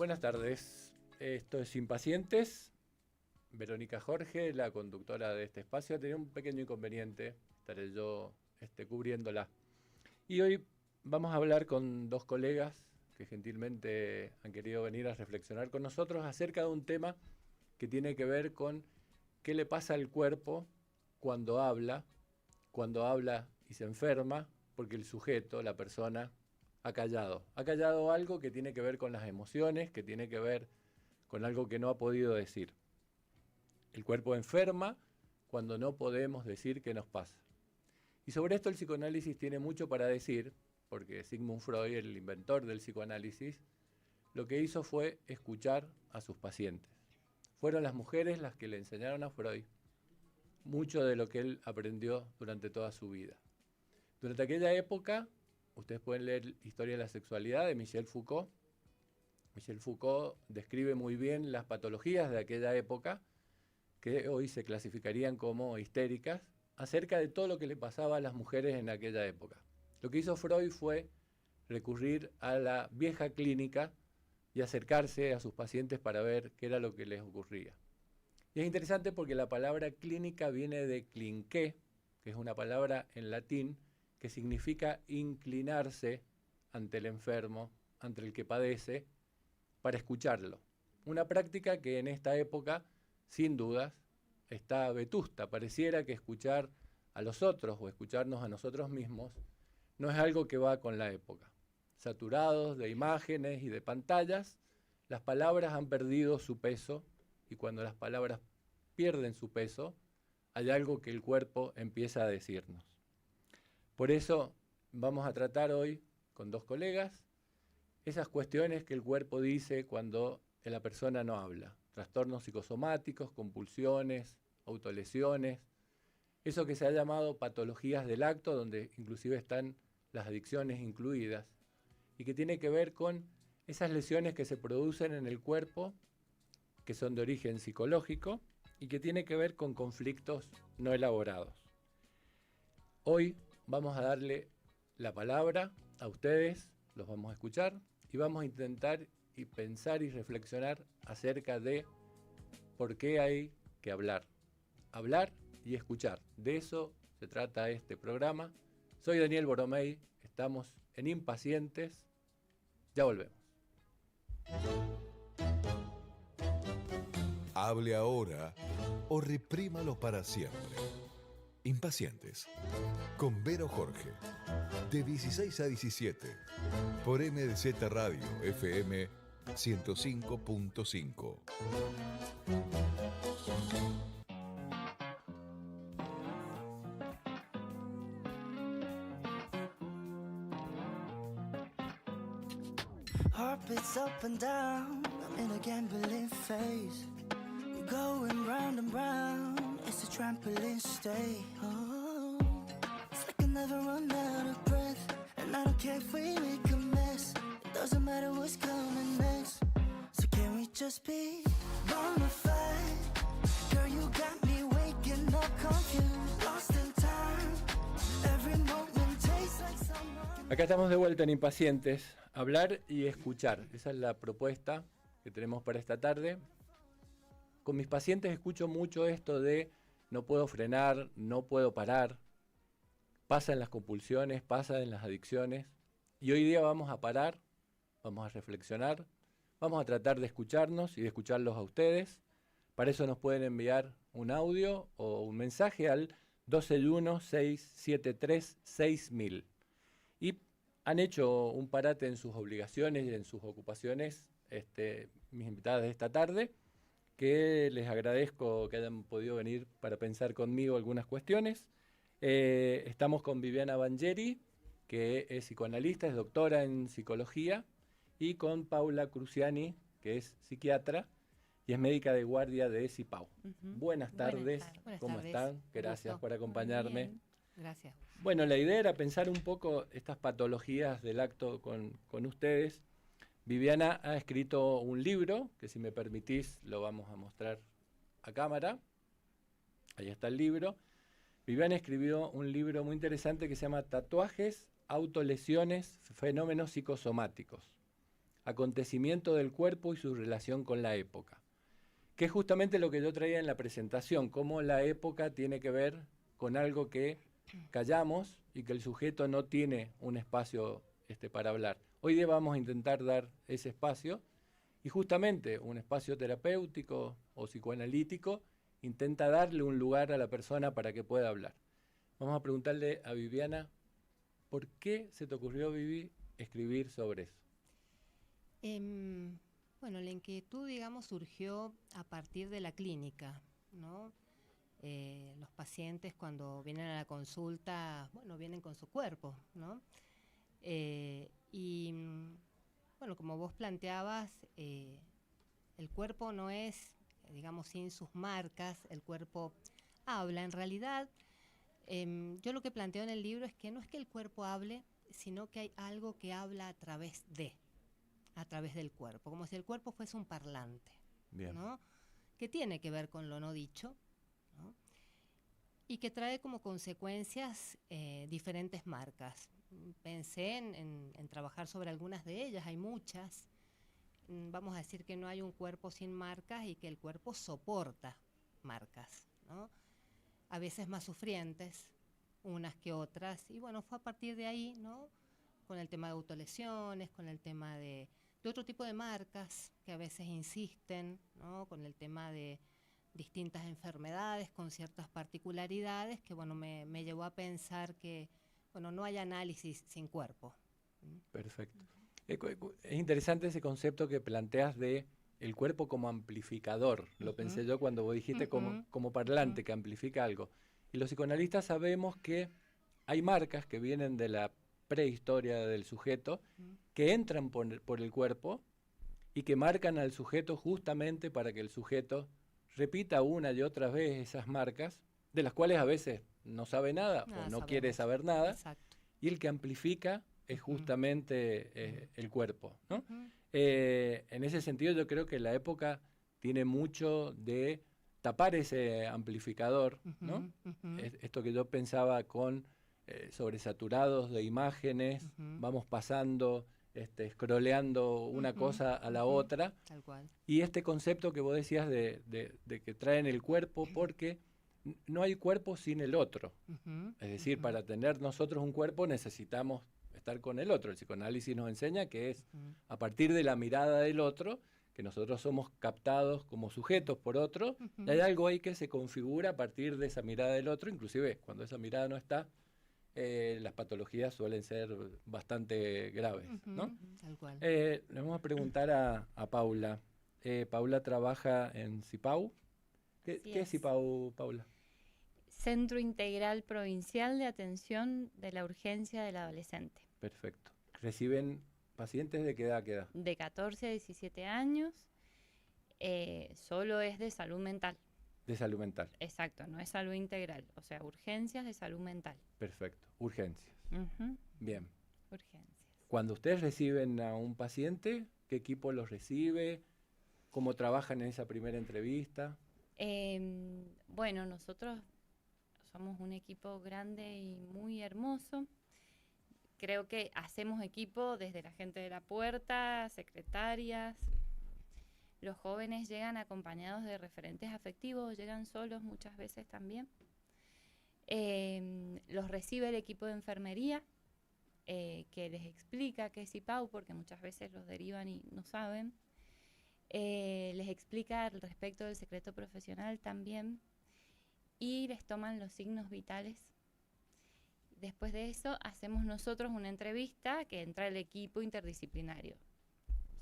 Buenas tardes, esto es Impacientes. Verónica Jorge, la conductora de este espacio, ha tenido un pequeño inconveniente, estaré yo cubriéndola. Y hoy vamos a hablar con dos colegas que gentilmente han querido venir a reflexionar con nosotros acerca de un tema que tiene que ver con qué le pasa al cuerpo cuando habla y se enferma, porque el sujeto, la persona, ha callado algo que tiene que ver con las emociones, que tiene que ver con algo que no ha podido decir. El cuerpo enferma cuando no podemos decir qué nos pasa. Y sobre esto el psicoanálisis tiene mucho para decir, porque Sigmund Freud, el inventor del psicoanálisis, lo que hizo fue escuchar a sus pacientes. Fueron las mujeres las que le enseñaron a Freud mucho de lo que él aprendió durante toda su vida. Durante aquella época, ustedes pueden leer Historia de la Sexualidad de Michel Foucault. Michel Foucault describe muy bien las patologías de aquella época, que hoy se clasificarían como histéricas, acerca de todo lo que le pasaba a las mujeres en aquella época. Lo que hizo Freud fue recurrir a la vieja clínica y acercarse a sus pacientes para ver qué era lo que les ocurría. Y es interesante porque la palabra clínica viene de clinqué, que es una palabra en latín que significa inclinarse ante el enfermo, ante el que padece, para escucharlo. Una práctica que en esta época, sin dudas, está vetusta. Pareciera que escuchar a los otros o escucharnos a nosotros mismos no es algo que va con la época. Saturados de imágenes y de pantallas, las palabras han perdido su peso, y cuando las palabras pierden su peso, hay algo que el cuerpo empieza a decirnos. Por eso vamos a tratar hoy con dos colegas esas cuestiones que el cuerpo dice cuando la persona no habla. Trastornos psicosomáticos, compulsiones, autolesiones, eso que se ha llamado patologías del acto, donde inclusive están las adicciones incluidas, y que tiene que ver con esas lesiones que se producen en el cuerpo, que son de origen psicológico, y que tiene que ver con conflictos no elaborados. Hoy vamos a darle la palabra a ustedes, los vamos a escuchar, y vamos a intentar y pensar y reflexionar acerca de por qué hay que hablar. Hablar y escuchar. De eso se trata este programa. Soy Daniel Borromei, estamos en Impacientes. Ya volvemos. Hable ahora o reprímalo para siempre. Impacientes. Con Vero Jorge. De 16 a 17. Por MDZ Radio FM 105.5. Heartbeats up and down, I'm in a gambling phase. Going round and round, it's a trampoline stay. Oh, it's like I never run out of breath, and I don't care if we make a mess. It doesn't matter what's coming next. So can we just be bona fide? Girl, you got me waking up confused, lost in time. Every moment tastes like someone. Acá estamos de vuelta en Impacientes. Hablar y escuchar. Esa es la propuesta que tenemos para esta tarde. Con mis pacientes escucho mucho esto de no puedo frenar, no puedo parar. Pasa en las compulsiones, pasa en las adicciones. Y hoy día vamos a parar, vamos a reflexionar, vamos a tratar de escucharnos y de escucharlos a ustedes. Para eso nos pueden enviar un audio o un mensaje al 261-673-6000. Y han hecho un parate en sus obligaciones y en sus ocupaciones, mis invitadas de esta tarde, que les agradezco que hayan podido venir para pensar conmigo algunas cuestiones. Estamos con Viviana Vangeri, que es psicoanalista, es doctora en psicología, y con Paula Cruciani, que es psiquiatra y es médica de guardia de CIPAU. Buenas tardes, ¿cómo están? Gracias por acompañarme. Gracias. Bueno, la idea era pensar un poco estas patologías del acto con ustedes. Viviana ha escrito un libro, que si me permitís lo vamos a mostrar a cámara. Ahí está el libro. Viviana escribió un libro muy interesante que se llama Tatuajes, autolesiones, fenómenos psicosomáticos. acontecimiento del cuerpo y su relación con la época, que es justamente lo que yo traía en la presentación, cómo la época tiene que ver con algo que callamos y que el sujeto no tiene un espacio para hablar. Hoy día vamos a intentar dar ese espacio y justamente un espacio terapéutico o psicoanalítico intenta darle un lugar a la persona para que pueda hablar. Vamos a preguntarle a Viviana, ¿por qué se te ocurrió, Vivi, escribir sobre eso? Bueno, la inquietud, digamos, surgió a partir de la clínica, ¿no? Los pacientes cuando vienen a la consulta, bueno, vienen con su cuerpo, ¿no? Bueno, como vos planteabas, el cuerpo no es, digamos, sin sus marcas, el cuerpo habla. En realidad, yo lo que planteo en el libro es que no es que el cuerpo hable, sino que hay algo que habla a través del cuerpo, como si el cuerpo fuese un parlante, Bien. ¿no? Que tiene que ver con lo no dicho, ¿no? Y que trae como consecuencias diferentes marcas. Pensé en trabajar sobre algunas de ellas, hay muchas. Vamos a decir que no hay un cuerpo sin marcas y que el cuerpo soporta marcas, ¿no? A veces más sufrientes, unas que otras. Y bueno, fue a partir de ahí, ¿no? Con el tema de autolesiones, con el tema de otro tipo de marcas que a veces insisten, ¿no? Con el tema de distintas enfermedades, con ciertas particularidades, que bueno, me llevó a pensar que, bueno, no hay análisis sin cuerpo. Perfecto. Es interesante ese concepto que planteas de el cuerpo como amplificador. Lo pensé yo cuando vos dijiste como parlante que amplifica algo. Y los psicoanalistas sabemos que hay marcas que vienen de la prehistoria del sujeto que entran por el cuerpo y que marcan al sujeto justamente para que el sujeto repita una y otra vez esas marcas, de las cuales a veces no sabe nada o no quiere saber nada. Exacto. Y el que amplifica es justamente el cuerpo, ¿no? Uh-huh. En ese sentido yo creo que la época tiene mucho de tapar ese amplificador, ¿no? Esto que yo pensaba con sobresaturados de imágenes, vamos pasando, scrolleando una cosa a la otra. Tal cual. Y este concepto que vos decías de que traen el cuerpo, porque no hay cuerpo sin el otro. Es decir, para tener nosotros un cuerpo necesitamos estar con el otro. El psicoanálisis nos enseña que es a partir de la mirada del otro, que nosotros somos captados como sujetos por otro, y hay algo ahí que se configura a partir de esa mirada del otro, inclusive cuando esa mirada no está, las patologías suelen ser bastante graves, ¿no? Tal cual. Le vamos a preguntar a Paula. Paula trabaja en CIPAU. ¿Qué es CIPAU, Paula? Centro Integral Provincial de Atención de la Urgencia del Adolescente. Perfecto. ¿Reciben pacientes de qué edad a qué edad? De 14 a 17 años, solo es de salud mental. De salud mental. Exacto, no es salud integral, o sea, urgencias de salud mental. Perfecto. Urgencias. Bien. Urgencias. Cuando ustedes reciben a un paciente, ¿qué equipo los recibe? ¿Cómo trabajan en esa primera entrevista? Bueno, nosotros somos un equipo grande y muy hermoso. Creo que hacemos equipo desde la gente de la puerta, secretarias. Los jóvenes llegan acompañados de referentes afectivos, llegan solos muchas veces también. Los recibe el equipo de enfermería, que les explica qué es CIPAU, porque muchas veces los derivan y no saben. Les explica al respecto del secreto profesional también, y les toman los signos vitales. Después de eso hacemos nosotros una entrevista que entra el equipo interdisciplinario,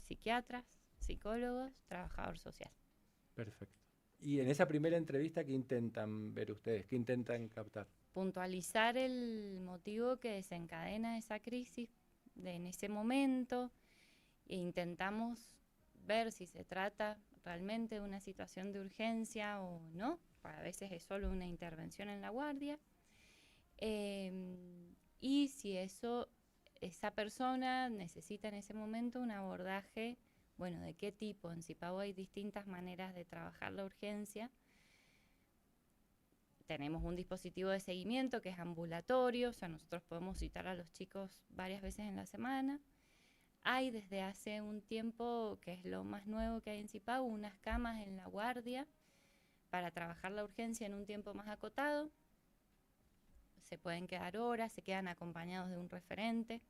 psiquiatras, psicólogos, trabajador social. Perfecto. Y en esa primera entrevista, ¿qué intentan ver ustedes? ¿Qué intentan captar? Puntualizar el motivo que desencadena esa crisis en ese momento e intentamos ver si se trata realmente de una situación de urgencia o no. A veces es solo una intervención en la guardia. Y si esa persona necesita en ese momento un abordaje, bueno, ¿de qué tipo? En CIPAU hay distintas maneras de trabajar la urgencia. Tenemos un dispositivo de seguimiento que es ambulatorio, o sea, nosotros podemos citar a los chicos varias veces en la semana. Hay desde hace un tiempo, que es lo más nuevo que hay en CIPAU, unas camas en la guardia para trabajar la urgencia en un tiempo más acotado. Se pueden quedar horas, se quedan acompañados de un referente.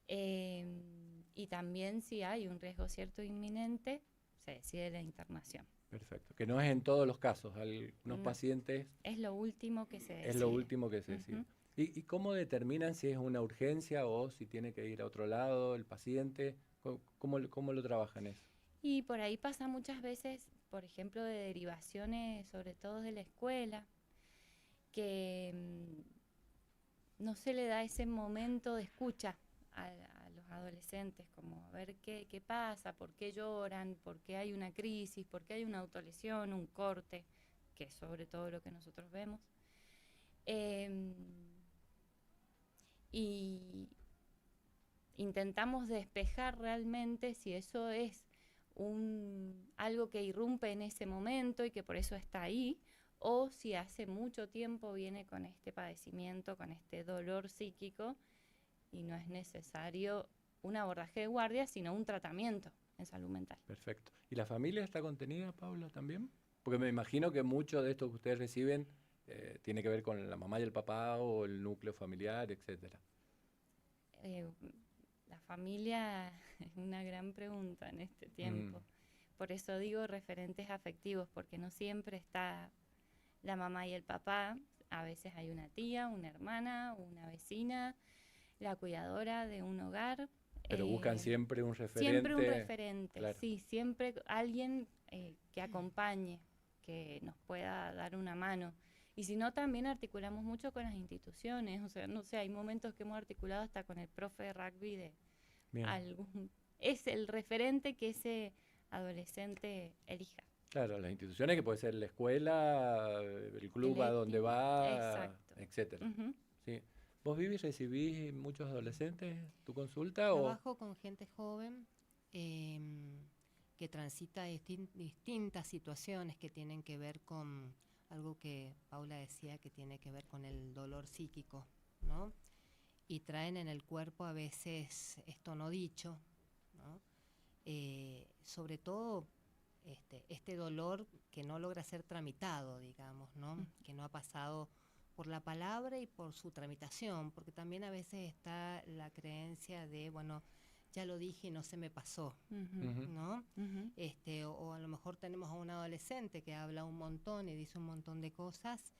Y también si hay un riesgo cierto e inminente, se decide la internación. Perfecto. Que no es en todos los casos. Algunos No. pacientes Es lo último que se decide. es lo último que se decide. Ujú. ¿Y cómo determinan si es una urgencia o si tiene que ir a otro lado el paciente? ¿Cómo lo trabajan eso? Y por ahí pasa muchas veces, por ejemplo, de derivaciones, sobre todo de la escuela, que no se le da ese momento de escucha a los adolescentes, como a ver qué pasa, por qué lloran, por qué hay una crisis, por qué hay una autolesión, un corte, que es sobre todo lo que nosotros vemos. Y intentamos despejar realmente si eso es algo que irrumpe en ese momento y que por eso está ahí, o si hace mucho tiempo viene con este padecimiento, con este dolor psíquico, y no es necesario un abordaje de guardia, sino un tratamiento en salud mental. Perfecto. ¿Y la familia está contenida, Paula, también? Porque me imagino que mucho de esto que ustedes reciben tiene que ver con la mamá y el papá o el núcleo familiar, etcétera. La familia es una gran pregunta en este tiempo. Por eso digo referentes afectivos, porque no siempre está la mamá y el papá. A veces hay una tía, una hermana, una vecina, la cuidadora de un hogar. Pero buscan siempre un referente. Siempre un referente, claro. sí, siempre alguien que acompañe, que nos pueda dar una mano. Y si no, también articulamos mucho con las instituciones. O sea, no sé, hay momentos que hemos articulado hasta con el profe de rugby de Bien. algún... Es el referente que ese adolescente elija. Claro, las instituciones que puede ser la escuela, el club a donde va, Exacto. etcétera. Ujú. Sí. ¿Vos, Vivi, recibís muchos adolescentes tu consulta? Trabajo con gente joven que transita distintas situaciones que tienen que ver con algo que Paula decía, que tiene que ver con el dolor psíquico, ¿no? Y traen en el cuerpo a veces esto no dicho, ¿no? Sobre todo este dolor que no logra ser tramitado, digamos, ¿no? Que no ha pasado por la palabra y por su tramitación, porque también a veces está la creencia de, bueno, ya lo dije y no se me pasó, Ujú. ¿no? Ujú. O a lo mejor tenemos a un adolescente que habla un montón y dice un montón de cosas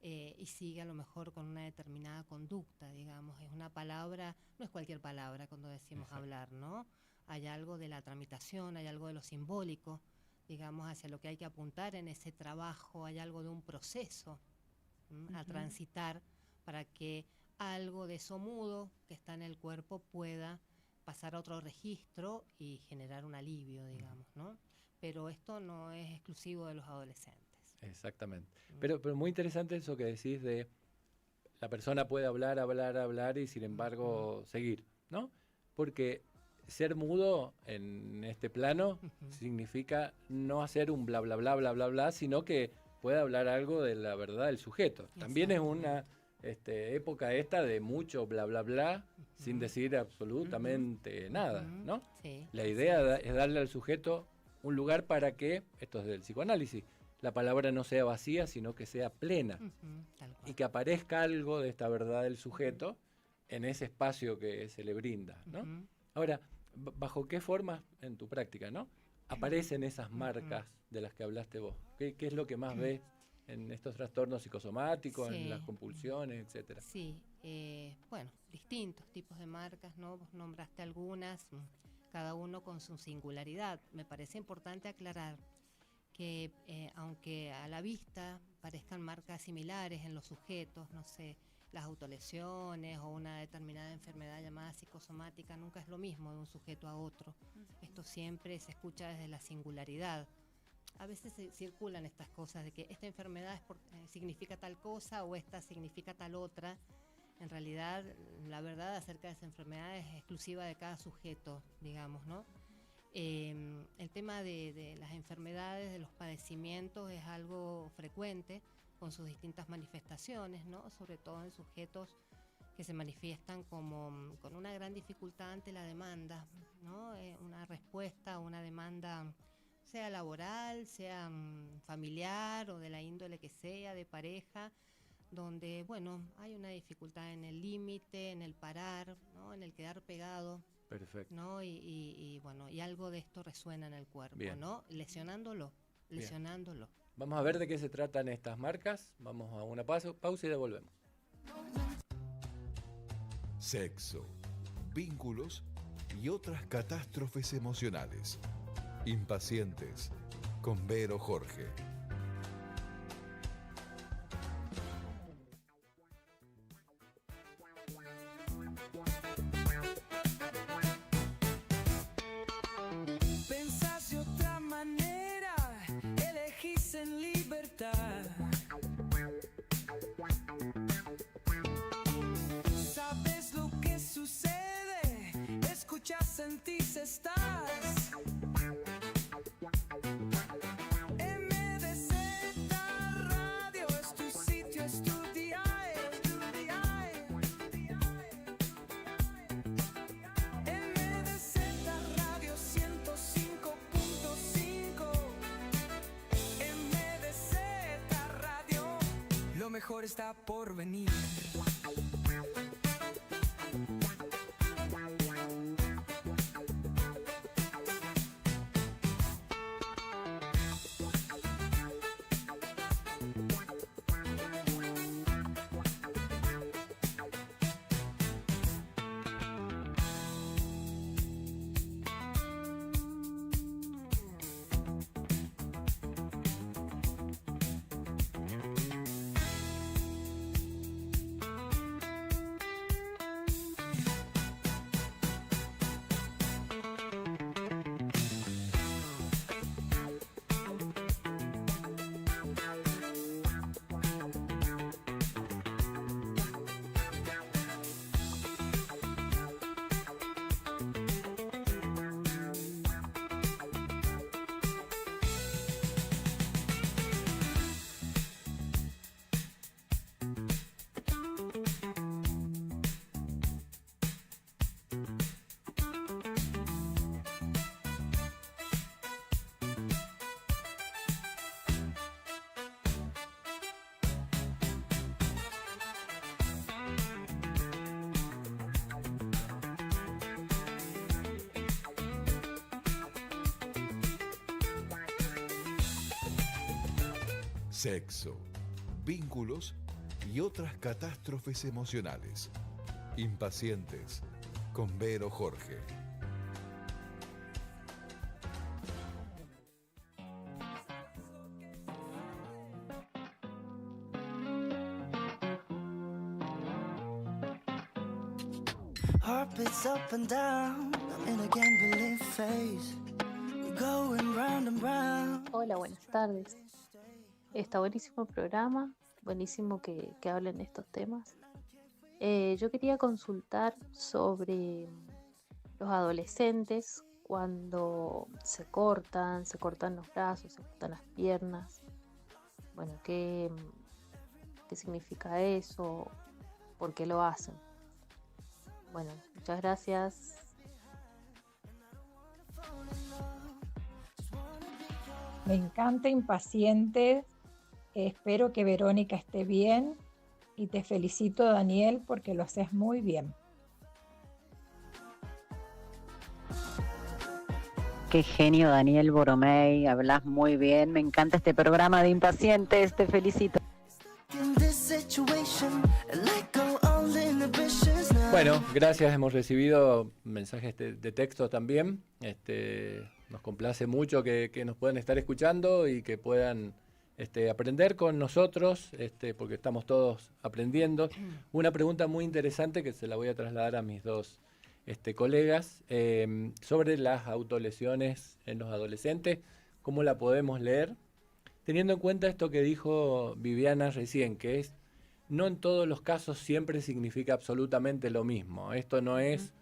y sigue a lo mejor con una determinada conducta, digamos. Es una palabra, no es cualquier palabra cuando decimos Exacto. hablar, ¿no? Hay algo de la tramitación, hay algo de lo simbólico, digamos, hacia lo que hay que apuntar en ese trabajo, hay algo de un proceso a transitar para que algo de eso mudo que está en el cuerpo pueda pasar a otro registro y generar un alivio, digamos, ¿no? Pero esto no es exclusivo de los adolescentes. Exactamente. Pero muy interesante eso que decís de la persona puede hablar y sin embargo seguir, ¿no? Porque ser mudo en este plano significa no hacer un bla, bla, bla, bla, bla, bla, sino que puede hablar algo de la verdad del sujeto. También es una época esta de mucho bla, bla, bla, sin decir absolutamente nada, ¿no? Sí, La idea es darle al sujeto un lugar para que, esto es del psicoanálisis, la palabra no sea vacía, sino que sea plena. Tal cual. Y que aparezca algo de esta verdad del sujeto en ese espacio que se le brinda, ¿no? Ahora, ¿bajo qué formas en tu práctica, no? Aparecen esas marcas de las que hablaste vos? ¿Qué es lo que más ves en estos trastornos psicosomáticos, en las compulsiones, etcétera? Sí, bueno, distintos tipos de marcas, ¿no? Vos nombraste algunas, cada uno con su singularidad. Me parece importante aclarar que aunque a la vista parezcan marcas similares en los sujetos, no sé, las autolesiones o una determinada enfermedad llamada psicosomática, nunca es lo mismo de un sujeto a otro. Esto siempre se escucha desde la singularidad. A veces se circulan estas cosas de que esta enfermedad significa tal cosa o esta significa tal otra. En realidad, la verdad acerca de esa enfermedad es exclusiva de cada sujeto, digamos, ¿no? El tema de las enfermedades, de los padecimientos, es algo frecuente con sus distintas manifestaciones, ¿no? Sobre todo en sujetos que se manifiestan como con una gran dificultad ante la demanda, ¿no? Una respuesta a una demanda, sea laboral, sea familiar o de la índole que sea, de pareja, donde, bueno, hay una dificultad en el límite, en el parar, ¿no? En el quedar pegado. Perfecto. ¿No? Y bueno, y algo de esto resuena en el cuerpo, Bien. ¿no? Lesionándolo. Vamos a ver de qué se tratan estas marcas. Vamos a una pausa y devolvemos. Sexo, vínculos y otras catástrofes emocionales. Impacientes, con Vero Jorge. Pensás de otra manera, elegís en libertad. Sabes lo que sucede, escuchas, sentís, estás. MDZ Radio es tu sitio, es tu dial. MDZ Radio 105.5. MDZ Radio, lo mejor está por venir. Sexo, vínculos y otras catástrofes emocionales. Impacientes, con Vero Jorge. Heart beats up and down, I'm in a gambling phase. We're going round and round. Hola, buenas tardes. Está buenísimo el programa, buenísimo que hablen de estos temas. Yo quería consultar sobre los adolescentes cuando se cortan los brazos, se cortan las piernas. Bueno, ¿qué significa eso? ¿Por qué lo hacen? Bueno, muchas gracias. Me encanta Impaciente. Espero que Verónica esté bien y te felicito, Daniel, porque lo haces muy bien. Qué genio, Daniel Boromey, hablas muy bien, me encanta este programa de Impacientes, te felicito. Bueno, gracias, hemos recibido mensajes de texto también. Nos complace mucho que nos puedan estar escuchando y que puedan aprender con nosotros, porque estamos todos aprendiendo. Una pregunta muy interesante que se la voy a trasladar a mis dos colegas, sobre las autolesiones en los adolescentes, cómo la podemos leer, teniendo en cuenta esto que dijo Viviana recién, que es, no en todos los casos siempre significa absolutamente lo mismo. Esto no es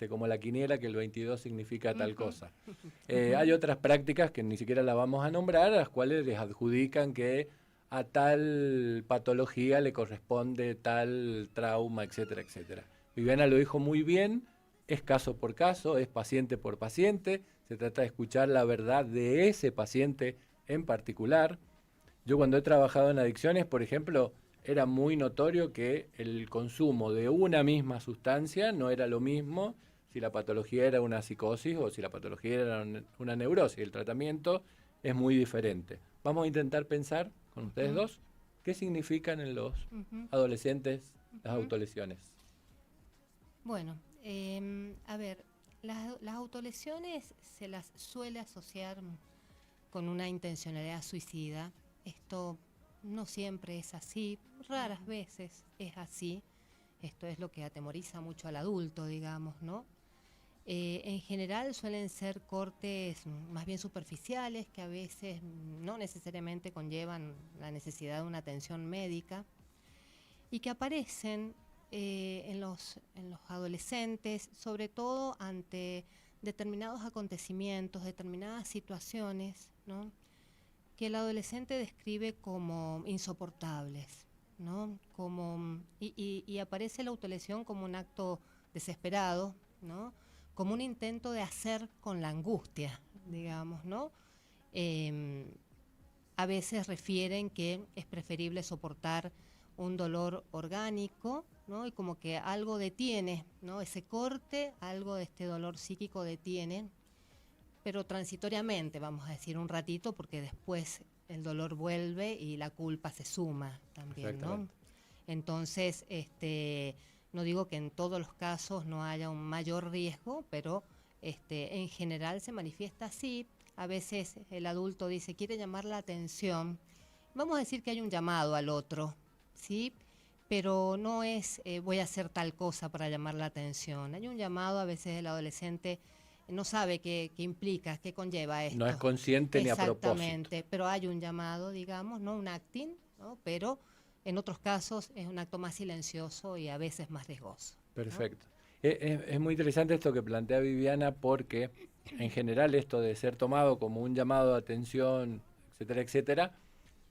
como la quiniela, que el 22 significa tal cosa. Hay otras prácticas que ni siquiera las vamos a nombrar, a las cuales les adjudican que a tal patología le corresponde tal trauma, etcétera, etcétera. Viviana lo dijo muy bien, es caso por caso, es paciente por paciente, se trata de escuchar la verdad de ese paciente en particular. Yo cuando he trabajado en adicciones, por ejemplo, era muy notorio que el consumo de una misma sustancia no era lo mismo si la patología era una psicosis o si la patología era una neurosis. El tratamiento es muy diferente. Vamos a intentar pensar con ustedes dos qué significan en los adolescentes las autolesiones. Bueno, a ver, las autolesiones se las suele asociar con una intencionalidad suicida. Esto no siempre es así, raras veces es así. Esto es lo que atemoriza mucho al adulto, digamos, ¿no? En general suelen ser cortes más bien superficiales que a veces no necesariamente conllevan la necesidad de una atención médica y que aparecen en los adolescentes, sobre todo ante determinados acontecimientos, determinadas situaciones, ¿no?, que el adolescente describe como insoportables, ¿no? Y aparece la autolesión como un acto desesperado, ¿no?, como un intento de hacer con la angustia, digamos, ¿no? A veces refieren que es preferible soportar un dolor orgánico, ¿no?, y como que algo detiene, ¿no?, ese corte, algo de este dolor psíquico detiene, pero transitoriamente, vamos a decir, un ratito, porque después el dolor vuelve y la culpa se suma también, ¿no? Entonces, no digo que en todos los casos no haya un mayor riesgo, pero en general se manifiesta así. A veces el adulto dice, quiere llamar la atención. Vamos a decir que hay un llamado al otro, ¿sí? Pero no es voy a hacer tal cosa para llamar la atención. Hay un llamado, a veces el adolescente no sabe qué implica, qué conlleva esto. No es consciente ni a propósito. Exactamente, pero hay un llamado, digamos, no un acting, ¿no?, pero en otros casos es un acto más silencioso y a veces más riesgoso, ¿no? Perfecto. Es muy interesante esto que plantea Viviana, porque en general esto de ser tomado como un llamado de atención, etcétera, etcétera,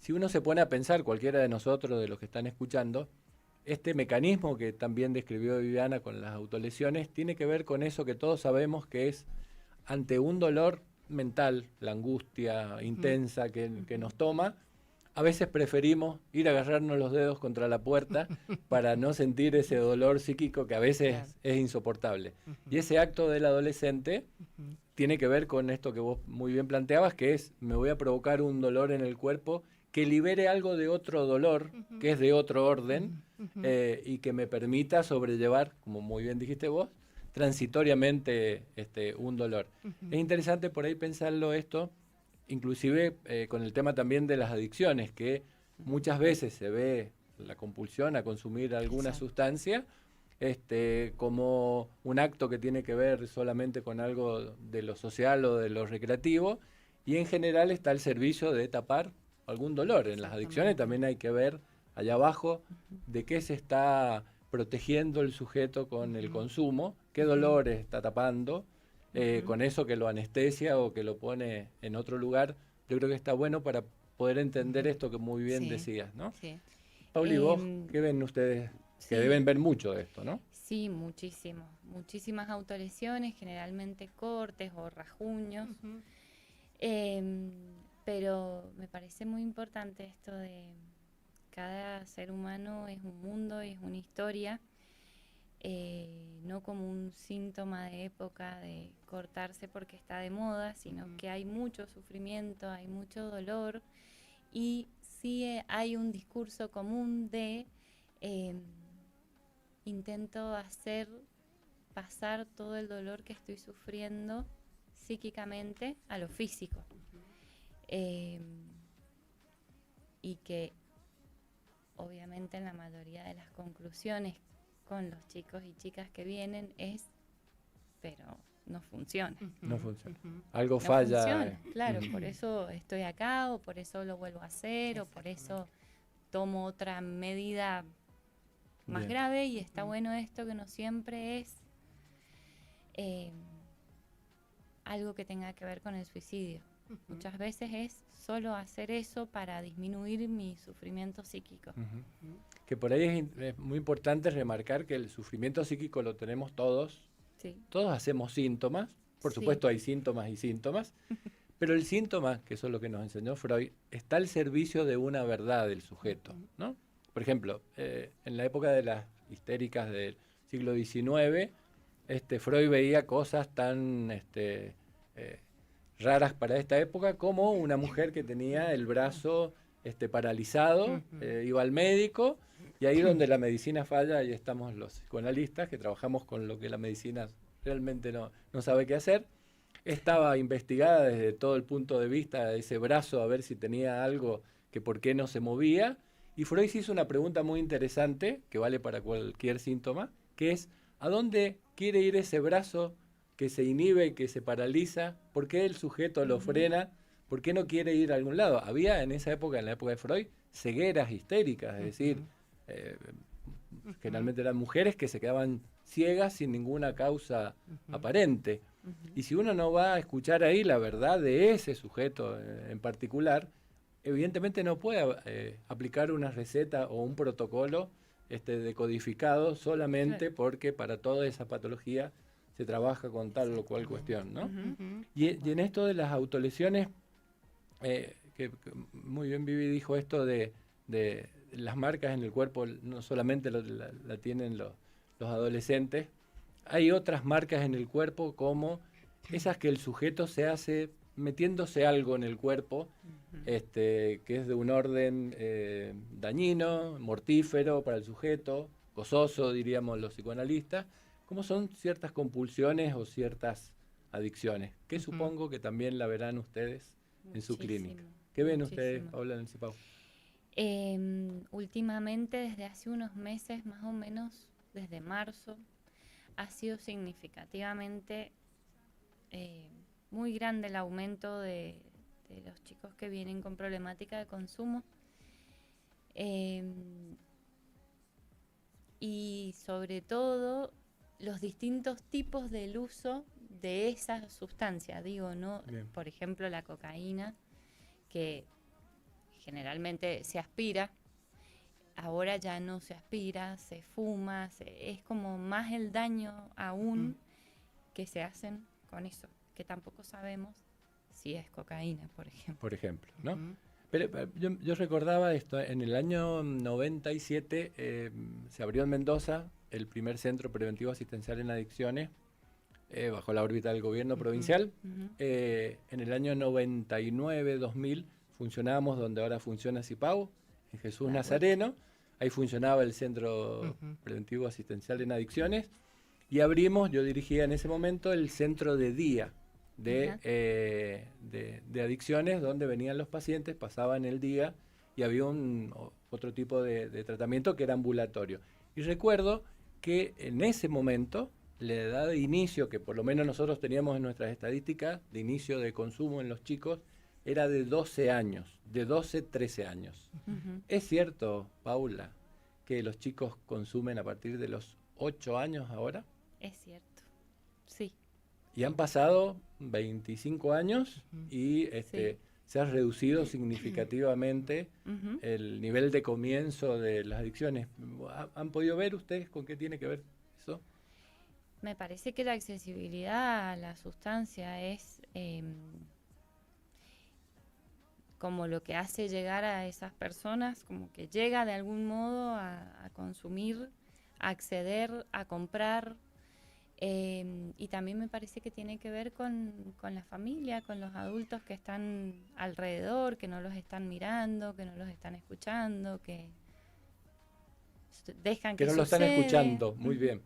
si uno se pone a pensar, cualquiera de nosotros, de los que están escuchando, este mecanismo que también describió Viviana con las autolesiones tiene que ver con eso que todos sabemos que es ante un dolor mental, la angustia intensa que nos toma, a veces preferimos ir a agarrarnos los dedos contra la puerta para no sentir ese dolor psíquico que a veces es insoportable. Y ese acto del adolescente tiene que ver con esto que vos muy bien planteabas, que es, me voy a provocar un dolor en el cuerpo que libere algo de otro dolor, que es de otro orden, y que me permita sobrellevar, como muy bien dijiste vos, transitoriamente un dolor. Es interesante por ahí pensarlo esto, inclusive con el tema también de las adicciones, que muchas veces se ve la compulsión a consumir alguna sustancia como un acto que tiene que ver solamente con algo de lo social o de lo recreativo, y en general está al servicio de tapar algún dolor. En las adicciones también hay que ver allá abajo de qué se está protegiendo el sujeto con el consumo, qué dolores está tapando, con eso que lo anestesia o que lo pone en otro lugar. Yo creo que está bueno para poder entender esto que muy bien decías, ¿no? Sí. Pauli, ¿vos qué ven ustedes? Que deben ver mucho de esto, ¿no? Sí, muchísimo. Muchísimas autolesiones, generalmente cortes o rasguños. Pero me parece muy importante esto de cada ser humano es un mundo y es una historia, no como un síntoma de época de cortarse porque está de moda, sino que hay mucho sufrimiento, hay mucho dolor, y sí hay un discurso común de intento hacer pasar todo el dolor que estoy sufriendo psíquicamente a lo físico. Y que obviamente en la mayoría de las conclusiones con los chicos y chicas que vienen pero no funciona. No funciona. Algo falla. Funciona, claro, por eso estoy acá, o por eso lo vuelvo a hacer, o por eso tomo otra medida más grave, y está bueno esto que no siempre es algo que tenga que ver con el suicidio. Muchas veces es solo hacer eso para disminuir mi sufrimiento psíquico. Que por ahí es muy importante remarcar que el sufrimiento psíquico lo tenemos todos. Sí. Todos hacemos síntomas. Por Sí. supuesto hay síntomas y síntomas. Pero el síntoma, que eso es lo que nos enseñó Freud, está al servicio de una verdad del sujeto, ¿no? Por ejemplo, en la época de las histéricas del siglo XIX, Freud veía cosas tan raras para esta época como una mujer que tenía el brazo paralizado, iba al médico, y ahí donde la medicina falla, ahí estamos los psicoanalistas que trabajamos con lo que la medicina realmente no sabe qué hacer. Estaba investigada desde todo el punto de vista de ese brazo a ver si tenía algo que por qué no se movía, y Freud se hizo una pregunta muy interesante que vale para cualquier síntoma, que es ¿a dónde quiere ir ese brazo que se inhibe, que se paraliza? ¿Por qué el sujeto lo frena? ¿Por qué no quiere ir a algún lado? Había en esa época, en la época de Freud, cegueras histéricas, es decir, generalmente eran mujeres que se quedaban ciegas sin ninguna causa aparente. Y si uno no va a escuchar ahí la verdad de ese sujeto en particular, evidentemente no puede aplicar una receta o un protocolo decodificado solamente porque para toda esa patología se trabaja con tal o cual cuestión, ¿no? Y en esto de las autolesiones, que muy bien Vivi dijo esto de las marcas en el cuerpo, no solamente la tienen los adolescentes, hay otras marcas en el cuerpo como esas que el sujeto se hace metiéndose algo en el cuerpo, que es de un orden dañino, mortífero para el sujeto, gozoso, diríamos los psicoanalistas, como son ciertas compulsiones o ciertas adicciones, que supongo que también la verán ustedes en su clínica. ¿Qué ven ustedes, Paula Nancy Pau? Últimamente, desde hace unos meses, más o menos, desde marzo, ha sido significativamente muy grande el aumento de los chicos que vienen con problemática de consumo. Y sobre todo los distintos tipos del uso de esa sustancia, digo, ¿no? Bien. Por ejemplo, la cocaína, que generalmente se aspira, ahora ya no se aspira, se fuma, es como más el daño aún que se hacen con eso, que tampoco sabemos si es cocaína, por ejemplo. Por ejemplo, ¿no? Pero yo recordaba esto, en el año 97 se abrió en Mendoza el primer centro preventivo asistencial en adicciones, bajo la órbita del gobierno provincial. En el año 99-2000 funcionábamos donde ahora funciona CIPAU, en Jesús Nazareno. Ahí funcionaba el centro preventivo asistencial en adicciones. Y abrimos, yo dirigía en ese momento, el centro de día de adicciones, donde venían los pacientes, pasaban el día y había otro tipo de tratamiento que era ambulatorio. Y recuerdo que en ese momento, la edad de inicio, que por lo menos nosotros teníamos en nuestras estadísticas, de inicio de consumo en los chicos, era de 12 años, de 12, 13 años. ¿Es cierto, Paula, que los chicos consumen a partir de los 8 años ahora? Es cierto, sí. Y han pasado 25 años y se ha reducido significativamente el nivel de comienzo de las adicciones. ¿Han podido ver ustedes con qué tiene que ver eso? Me parece que la accesibilidad a la sustancia es como lo que hace llegar a esas personas, como que llega de algún modo a consumir, a acceder, a comprar. Y también me parece que tiene que ver con la familia, con los adultos que están alrededor, que no los están mirando, que no los están escuchando, que dejan que no lo están escuchando, muy bien.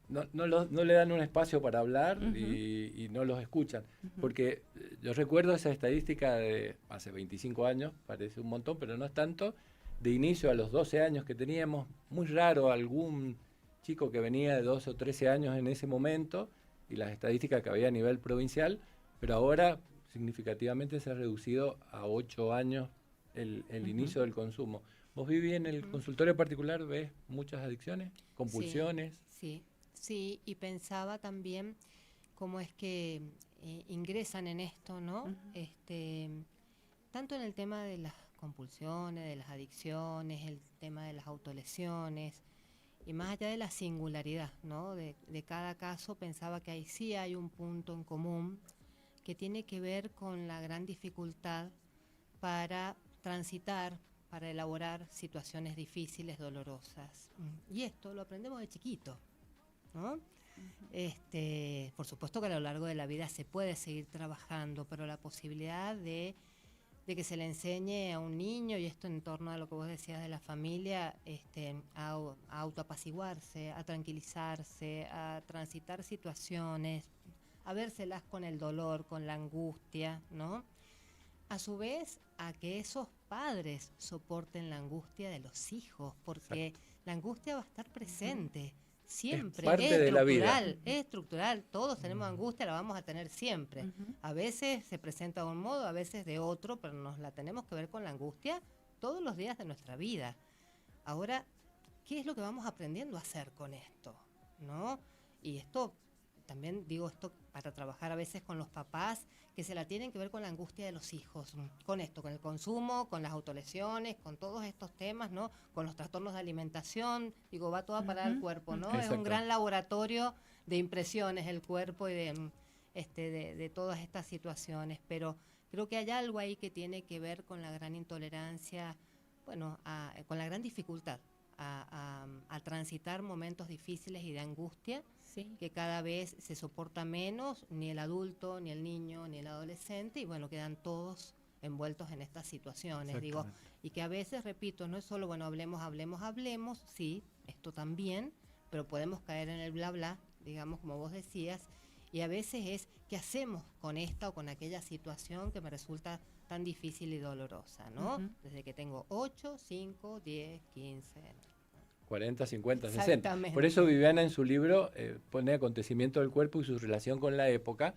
No le dan un espacio para hablar y no los escuchan. Porque yo recuerdo esa estadística de hace 25 años, parece un montón, pero no es tanto, de inicio a los 12 años que teníamos, muy raro algún chico que venía de 12 o 13 años en ese momento, y las estadísticas que había a nivel provincial, pero ahora significativamente se ha reducido a 8 años el inicio del consumo. ¿Vos, Vivi, en el consultorio particular ves muchas adicciones, compulsiones? Sí, y pensaba también cómo es que ingresan en esto, ¿no? Ujú. Tanto en el tema de las compulsiones, de las adicciones, el tema de las autolesiones, y más allá de la singularidad, ¿no? De cada caso, pensaba que ahí sí hay un punto en común que tiene que ver con la gran dificultad para transitar, para elaborar situaciones difíciles, dolorosas. Y esto lo aprendemos de chiquito, ¿no? Por supuesto que a lo largo de la vida se puede seguir trabajando, pero la posibilidad de que se le enseñe a un niño, y esto en torno a lo que vos decías de la familia, a autoapaciguarse, a tranquilizarse, a transitar situaciones, a vérselas con el dolor, con la angustia, ¿no? A su vez, a que esos padres soporten la angustia de los hijos, porque Exacto. la angustia va a estar presente siempre, parte de la vida. es estructural, todos tenemos angustia, la vamos a tener siempre. Ujú. A veces se presenta de un modo, a veces de otro, pero nos la tenemos que ver con la angustia todos los días de nuestra vida. Ahora, ¿qué es lo que vamos aprendiendo a hacer con esto? ¿No? Y esto, también digo esto para trabajar a veces con los papás, que se la tienen que ver con la angustia de los hijos, con esto, con el consumo, con las autolesiones, con todos estos temas, ¿no? Con los trastornos de alimentación, digo, va todo a parar al Ujú, cuerpo, ¿no? ujú. Es un Exacto. gran laboratorio de impresiones el cuerpo y de todas estas situaciones, pero creo que hay algo ahí que tiene que ver con la gran intolerancia, bueno, con la gran dificultad a transitar momentos difíciles y de angustia, Sí. que cada vez se soporta menos, ni el adulto, ni el niño, ni el adolescente, y bueno, quedan todos envueltos en estas situaciones, digo, Exactamente. y que a veces, repito, no es solo, bueno, hablemos, sí, esto también, pero podemos caer en el bla bla, digamos, como vos decías, y a veces es, ¿qué hacemos con esta o con aquella situación que me resulta tan difícil y dolorosa, ¿no? Ujú. Desde que tengo 8, 5, 10, 15... 40, 50, 60. Exactamente. Por eso Viviana en su libro pone acontecimiento del cuerpo y su relación con la época,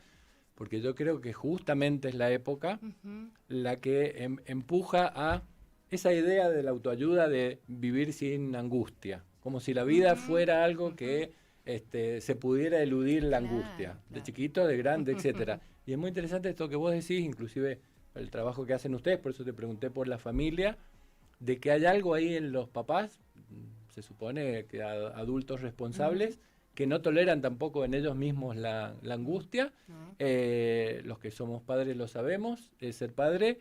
porque yo creo que justamente es la época Ujú. la que empuja a esa idea de la autoayuda de vivir sin angustia, como si la vida Ujú, fuera algo ujú. que se pudiera eludir la Claro, angustia, de claro. chiquito, de grande, etcétera. Y es muy interesante esto que vos decís, inclusive el trabajo que hacen ustedes, por eso te pregunté por la familia, de que hay algo ahí en los papás, se supone que adultos responsables, que no toleran tampoco en ellos mismos la angustia. ¿No? Los que somos padres lo sabemos, ser padre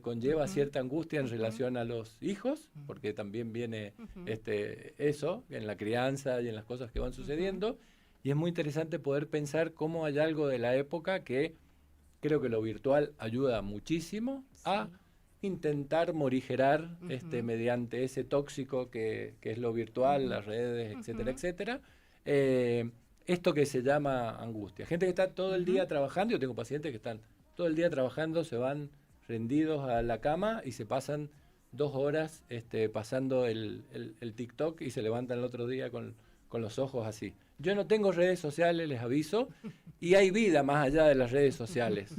conlleva Ujú. cierta angustia en Ujú. relación a los hijos, Ujú. porque también viene Ujú. eso en la crianza y en las cosas que van sucediendo. Y es muy interesante poder pensar cómo hay algo de la época que creo que lo virtual ayuda muchísimo a Sí. intentar morigerar Ujú. mediante ese tóxico que es lo virtual, Ujú. las redes, etcétera, Ujú. etcétera. Esto que se llama angustia. Gente que está todo el Ujú. día trabajando, yo tengo pacientes que están todo el día trabajando, se van rendidos a la cama y se pasan 2 horas pasando el TikTok y se levantan el otro día con los ojos así. Yo no tengo redes sociales, les aviso, y hay vida más allá de las redes sociales.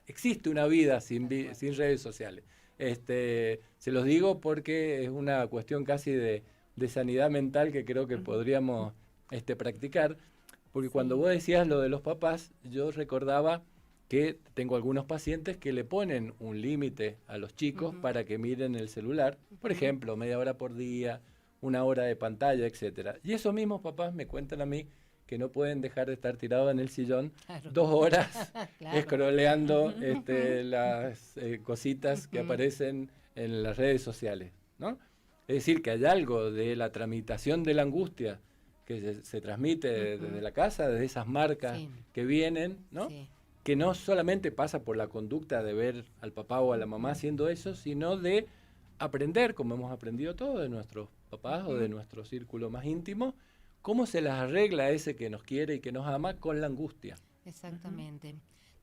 Existe una vida sin redes sociales. Se los digo porque es una cuestión casi de sanidad mental que creo que podríamos practicar, porque cuando Sí. vos decías lo de los papás, yo recordaba que tengo algunos pacientes que le ponen un límite a los chicos Ujú. para que miren el celular, por Ujú. ejemplo, media hora por día, 1 hora de pantalla, etcétera. Y esos mismos papás me cuentan a mí que no pueden dejar de estar tirados en el sillón Claro. 2 horas Claro. escroleando Ujú. las cositas que Ujú. aparecen en las redes sociales, ¿no? Es decir, que hay algo de la tramitación de la angustia que se transmite Ujú. desde la casa, desde esas marcas Sí. que vienen, ¿no? Sí. Que no solamente pasa por la conducta de ver al papá o a la mamá haciendo eso, sino de aprender, como hemos aprendido todos de nuestros papás o de Ujú. nuestro círculo más íntimo, cómo se las arregla ese que nos quiere y que nos ama con la angustia. Exactamente.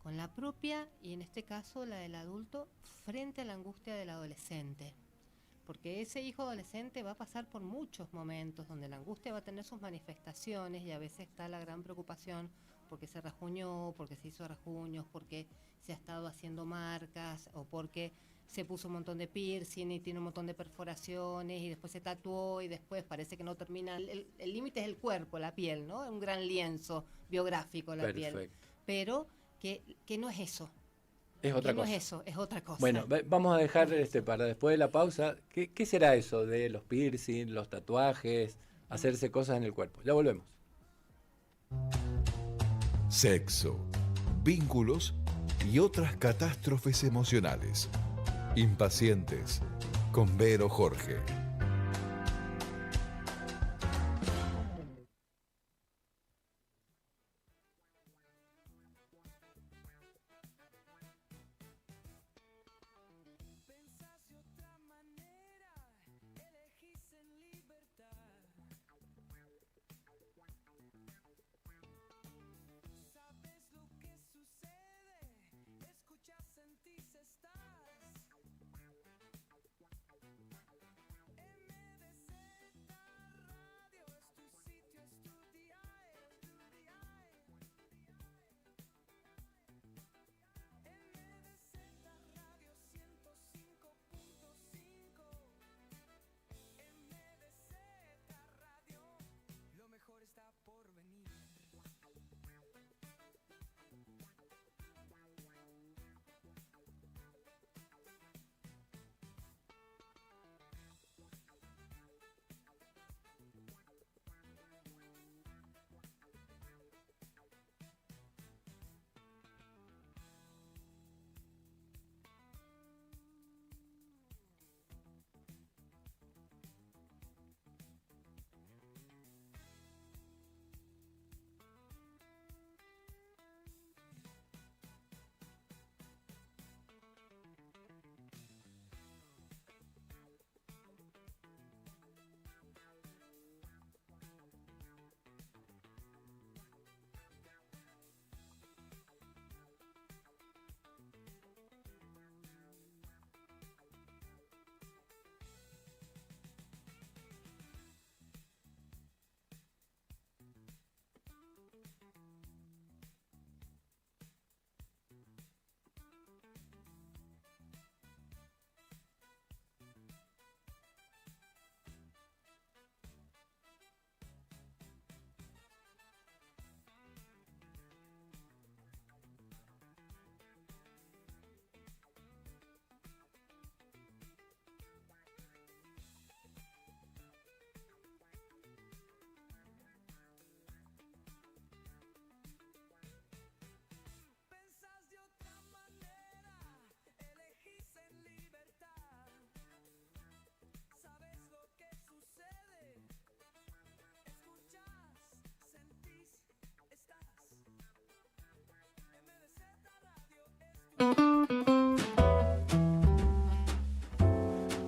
Con la propia y en este caso la del adulto frente a la angustia del adolescente. Porque ese hijo adolescente va a pasar por muchos momentos donde la angustia va a tener sus manifestaciones y a veces está la gran preocupación porque se rajuñó, porque se hizo rajuños, porque se ha estado haciendo marcas o porque se puso un montón de piercing y tiene un montón de perforaciones y después se tatuó y después parece que no termina. El límite es el cuerpo, la piel, ¿no? Es un gran lienzo biográfico la piel. Perfecto. Pero que no es eso. Es otra que no cosa. es eso, es otra cosa. Bueno, vamos a dejar para después de la pausa. ¿Qué será eso de los piercing, los tatuajes, hacerse cosas en el cuerpo? Ya volvemos. Sexo, vínculos y otras catástrofes emocionales. Impacientes, con Vero Jorge.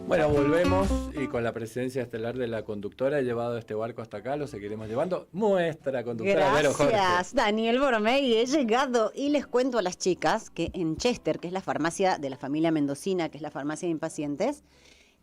Bueno, volvemos y con la presencia estelar de la conductora he llevado este barco hasta acá, lo seguiremos llevando. Nuestra conductora Vero Jorge. Gracias, Daniel Boromey. He llegado y les cuento a las chicas que en Chester, que es la farmacia de la familia mendocina, que es la farmacia de impacientes,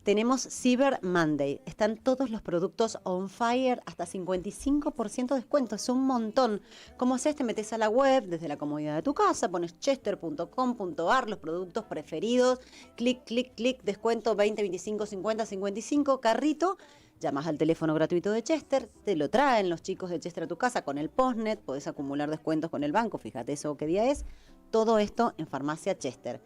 tenemos Cyber Monday. Están todos los productos on fire, hasta 55% de descuento. Es un montón. ¿Cómo haces? Te metes a la web desde la comodidad de tu casa, pones chester.com.ar, los productos preferidos, clic, clic, clic, descuento 20, 25, 50, 55, carrito. Llamas al teléfono gratuito de Chester, te lo traen los chicos de Chester a tu casa con el postnet, podés acumular descuentos con el banco, fíjate eso qué día es. Todo esto en Farmacia Chester.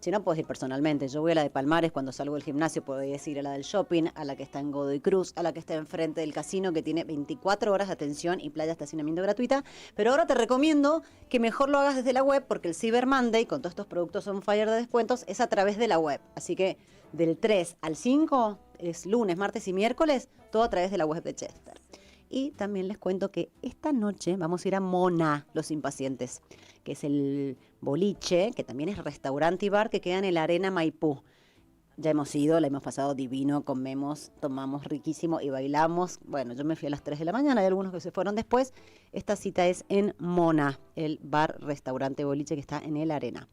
Si no, puedes ir personalmente. Yo voy a la de Palmares cuando salgo del gimnasio, podés ir a la del shopping, a la que está en Godoy Cruz, a la que está enfrente del casino, que tiene 24 horas de atención y playa de estacionamiento gratuita. Pero ahora te recomiendo que mejor lo hagas desde la web, porque el Cyber Monday, con todos estos productos on fire de descuentos, es a través de la web. Así que del 3 al 5, es lunes, martes y miércoles, todo a través de la web de Chester. Y también les cuento que esta noche vamos a ir a Mona, los impacientes, que es el boliche, que también es restaurante y bar, que queda en el Arena Maipú. Ya hemos ido, la hemos pasado divino, comemos, tomamos riquísimo y bailamos. Bueno, yo me fui a las 3 de la mañana, hay algunos que se fueron después. Esta cita es en Mona, el bar, restaurante, boliche que está en el Arena.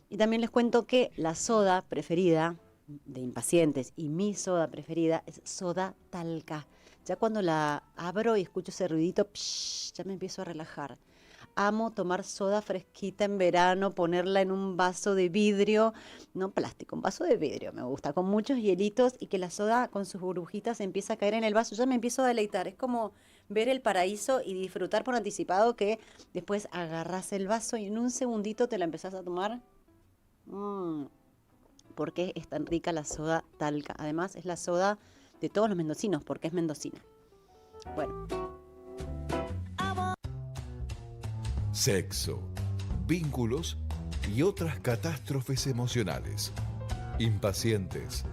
Y también les cuento que la soda preferida de impacientes y mi soda preferida es soda Talca. Ya cuando la abro y escucho ese ruidito, ya me empiezo a relajar. Amo tomar soda fresquita en verano, ponerla en un vaso de vidrio, no plástico, un vaso de vidrio me gusta, con muchos hielitos y que la soda con sus burbujitas empieza a caer en el vaso. Ya me empiezo a deleitar, es como ver el paraíso y disfrutar por anticipado que después agarrás el vaso y en un segundito te la empezás a tomar. ¿Por qué es tan rica la soda Talca? Además es la soda de todos los mendocinos porque es mendocina. Bueno. Sexo, vínculos y otras catástrofes emocionales. Impacientes,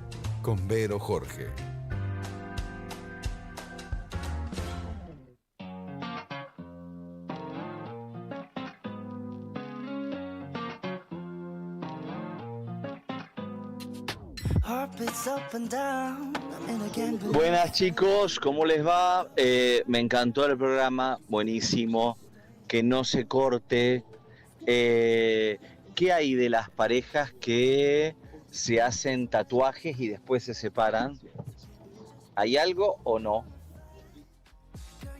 con Vero Jorge. Heartbeats up and down. I'm in a gambling. Buenas chicos, ¿cómo les va? Me encantó el programa, buenísimo, que no se corte. ¿Qué hay de las parejas que se hacen tatuajes y después se separan? ¿Hay algo o no?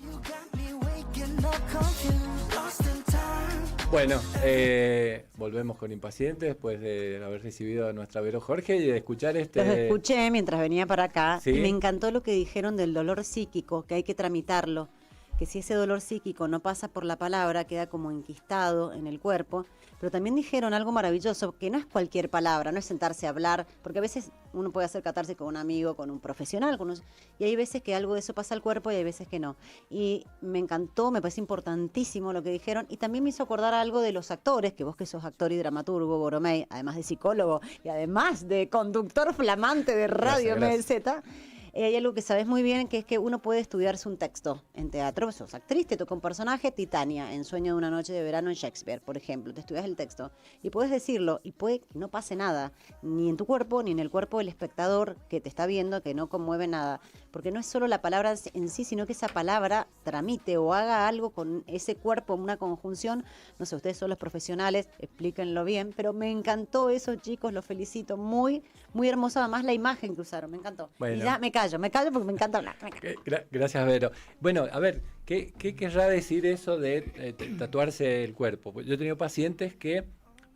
You got me waking up confused, lost in time. Bueno, volvemos con Impacientes después de haber recibido a nuestra Vero Jorge y de escuchar Los escuché mientras venía para acá ¿Sí? y me encantó lo que dijeron del dolor psíquico, que hay que tramitarlo, que si ese dolor psíquico no pasa por la palabra, queda como enquistado en el cuerpo. Pero también dijeron algo maravilloso, que no es cualquier palabra, no es sentarse a hablar, porque a veces uno puede hacer catarse con un amigo, con un profesional, y hay veces que algo de eso pasa al cuerpo y hay veces que no. Y me encantó, me parece importantísimo lo que dijeron, y también me hizo acordar algo de los actores, que vos que sos actor y dramaturgo, Boromey, además de psicólogo y además de conductor flamante de Radio Gracias. MZ. Hay algo que sabes muy bien, que es que uno puede estudiarse un texto en teatro. Sos actriz, te toca un personaje, Titania, en Sueño de una noche de verano en Shakespeare, por ejemplo. Te estudias el texto y puedes decirlo y puede que no pase nada, ni en tu cuerpo, ni en el cuerpo del espectador que te está viendo, que no conmueve nada. Porque no es solo la palabra en sí, sino que esa palabra tramite o haga algo con ese cuerpo, una conjunción. No sé, ustedes son los profesionales, explíquenlo bien, pero me encantó eso, chicos, los felicito. Muy, muy hermoso, además la imagen que usaron, me encantó. Bueno. Y ya me callo porque me encanta hablar. Me encanta. Gracias, Vero. Bueno, a ver, ¿qué querrá decir eso de tatuarse el cuerpo? Pues yo he tenido pacientes que,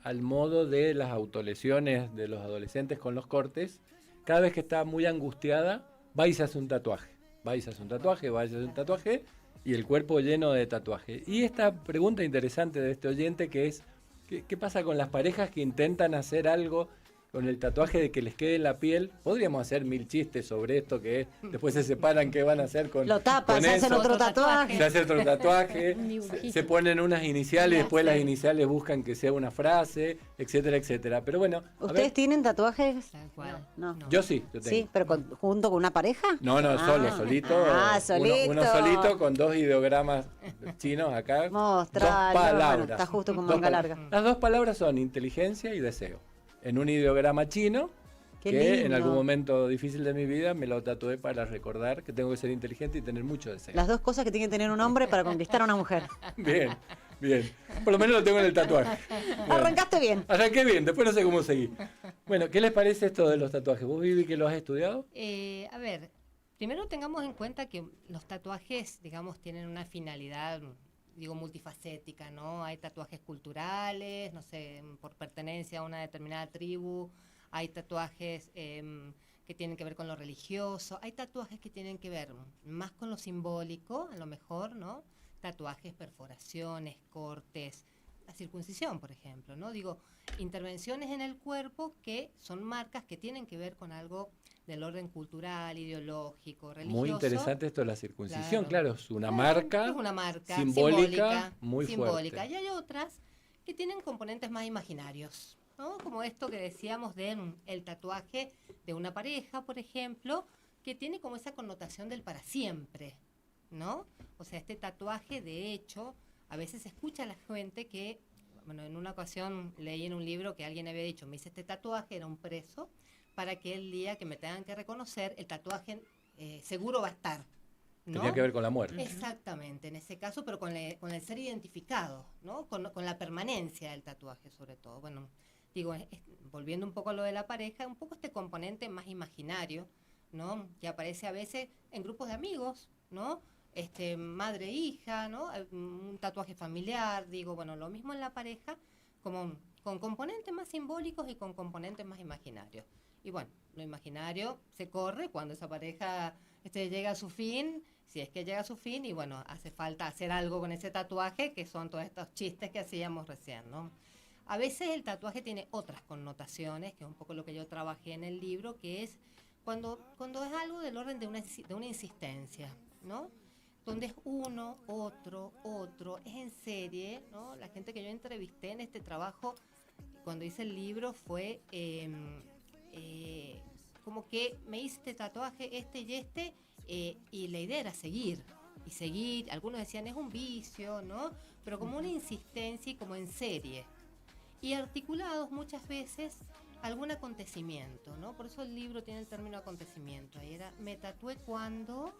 al modo de las autolesiones de los adolescentes con los cortes, cada vez que está muy angustiada, va y se hace un tatuaje. Va y se hace un tatuaje, va y se hace un tatuaje, y el cuerpo lleno de tatuaje. Y esta pregunta interesante de este oyente que es, ¿qué pasa con las parejas que intentan hacer algo con el tatuaje de que les quede en la piel? Podríamos hacer 1000 chistes sobre esto, que después se separan, ¿qué van a hacer con Lo tapan, con se hacen eso? otro tatuaje. Se hace otro tatuaje, Un dibujito. se ponen unas iniciales y después las iniciales buscan que sea una frase, etcétera, etcétera. Pero bueno, a ¿Ustedes ver, tienen tatuajes? Tal cual. No. yo sí, yo tengo. Sí, pero junto con una pareja. No, solo, solito. Ah, solito. Uno solito con 2 ideogramas chinos acá. Mostralo, 2 palabras. bueno, está justo con Dos manga palabras. larga. Las 2 palabras son inteligencia y deseo. En un ideograma chino, Qué que en lindo. algún momento difícil de mi vida me lo tatué para recordar que tengo que ser inteligente y tener mucho deseo. Las dos cosas que tiene que tener un hombre para conquistar a una mujer. Bien, bien. Por lo menos lo tengo en el tatuaje. Bueno, Arrancaste bien. arranqué bien, después no sé cómo seguir. Bueno, ¿qué les parece esto de los tatuajes? ¿Vos, Vivi, que lo has estudiado? A ver, primero tengamos en cuenta que los tatuajes, digamos, tienen una finalidad, digo, multifacética, ¿no? Hay tatuajes culturales, no sé, por pertenencia a una determinada tribu. Hay tatuajes que tienen que ver con lo religioso, hay tatuajes que tienen que ver más con lo simbólico, a lo mejor, ¿no? Tatuajes, perforaciones, cortes, la circuncisión, por ejemplo, ¿no? Digo, intervenciones en el cuerpo que son marcas que tienen que ver con algo del orden cultural, ideológico, religioso. Muy interesante esto de la circuncisión, claro, es una Claro, marca, es una marca simbólica muy simbólica. fuerte. Y hay otras que tienen componentes más imaginarios, ¿no? Como esto que decíamos del tatuaje de una pareja, por ejemplo, que tiene como esa connotación del para siempre, ¿no? O sea, este tatuaje, de hecho, a veces se escucha a la gente que, bueno, en una ocasión leí en un libro que alguien había dicho, me hice este tatuaje, era un preso, para que el día que me tengan que reconocer, el tatuaje seguro va a estar, ¿no? Tenía que ver con la muerte. Exactamente, en ese caso, pero con el ser identificado, ¿no? Con la permanencia del tatuaje, sobre todo. Bueno, digo, volviendo un poco a lo de la pareja, un poco este componente más imaginario, ¿no? Que aparece a veces en grupos de amigos, ¿no? Madre e hija, ¿no? Un tatuaje familiar, digo, bueno, lo mismo en la pareja, como con componentes más simbólicos y con componentes más imaginarios. Y bueno, lo imaginario se corre cuando esa pareja llega a su fin, si es que llega a su fin, y bueno, hace falta hacer algo con ese tatuaje, que son todos estos chistes que hacíamos recién, ¿no? A veces el tatuaje tiene otras connotaciones, que es un poco lo que yo trabajé en el libro, que es cuando es algo del orden de una insistencia, ¿no? Donde es uno, otro, es en serie, ¿no? La gente que yo entrevisté en este trabajo, cuando hice el libro, fue como que me hice este tatuaje, este y este, y la idea era seguir, algunos decían es un vicio, ¿no? Pero como una insistencia y como en serie. Y articulados muchas veces algún acontecimiento, ¿no? Por eso el libro tiene el término acontecimiento. Ahí era, me tatué cuando,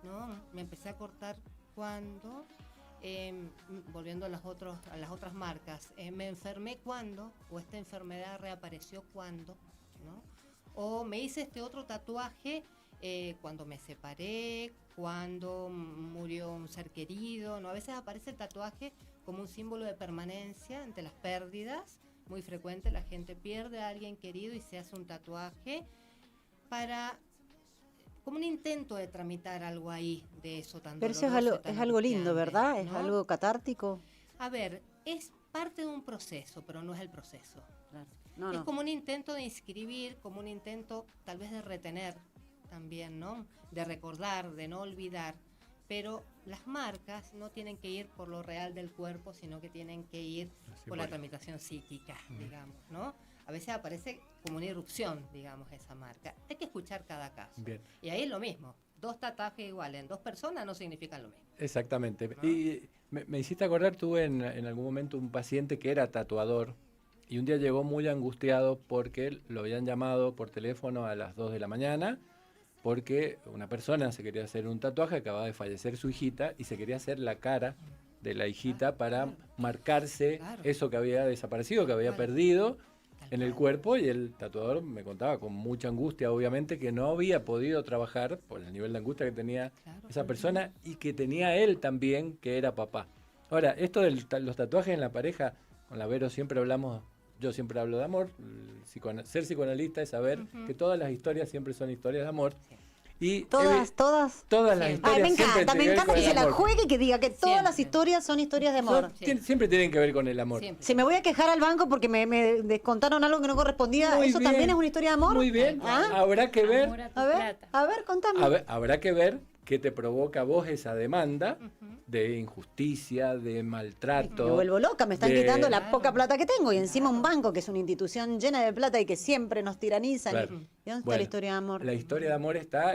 ¿no? Me empecé a cortar cuando, volviendo a las otras marcas, me enfermé cuando, o esta enfermedad reapareció cuando, ¿no? O me hice este otro tatuaje cuando me separé, cuando murió un ser querido, ¿no? A veces aparece el tatuaje como un símbolo de permanencia ante las pérdidas. Muy frecuente, la gente pierde a alguien querido y se hace un tatuaje como un intento de tramitar algo ahí de eso tan Pero doloroso. eso es tan algo lindo, angustiante, ¿verdad? Es ¿no? algo catártico. A ver, es parte de un proceso, pero no es el proceso. Claro. No, Es no. como un intento de inscribir, como un intento tal vez de retener también, ¿no? De recordar, de no olvidar. Pero las marcas no tienen que ir por lo real del cuerpo, sino que tienen que ir por la tramitación psíquica, digamos, ¿no? A veces aparece como una irrupción, digamos, esa marca. Hay que escuchar cada caso. Bien. Y ahí es lo mismo. 2 tatuajes iguales en 2 personas no significan lo mismo. Exactamente. ¿No? Y me hiciste acordar, tuve en algún momento un paciente que era tatuador y un día llegó muy angustiado porque lo habían llamado por teléfono a las 2 de la mañana porque una persona se quería hacer un tatuaje, acababa de fallecer su hijita y se quería hacer la cara de la hijita para marcarse eso que había desaparecido, que había perdido en el cuerpo, y el tatuador me contaba con mucha angustia, obviamente, que no había podido trabajar por el nivel de angustia que tenía esa persona y que tenía él también, que era papá. Ahora, esto de los tatuajes en la pareja, con la Vero siempre hablamos, yo siempre hablo de amor, ser psicoanalista es saber que todas las historias siempre son historias de amor. Y Todas. Todas las historias Ay, me siempre encanta tienen que ver se con el la amor. juegue y que diga que todas las historias son historias de amor. Siempre tienen que ver con el amor. Si me voy a quejar al banco porque me descontaron algo que no correspondía, Muy ¿eso bien. también es una historia de amor? Muy bien. ¿Ah? Habrá que ver. A ver, contame. Habrá que ver qué te provoca a vos esa demanda de injusticia, de maltrato. Me vuelvo loca, me están de- quitando la poca plata que tengo y encima un banco que es una institución llena de plata y que siempre nos tiranizan. Claro. ¿Y dónde está Bueno, la historia de amor? La historia de amor está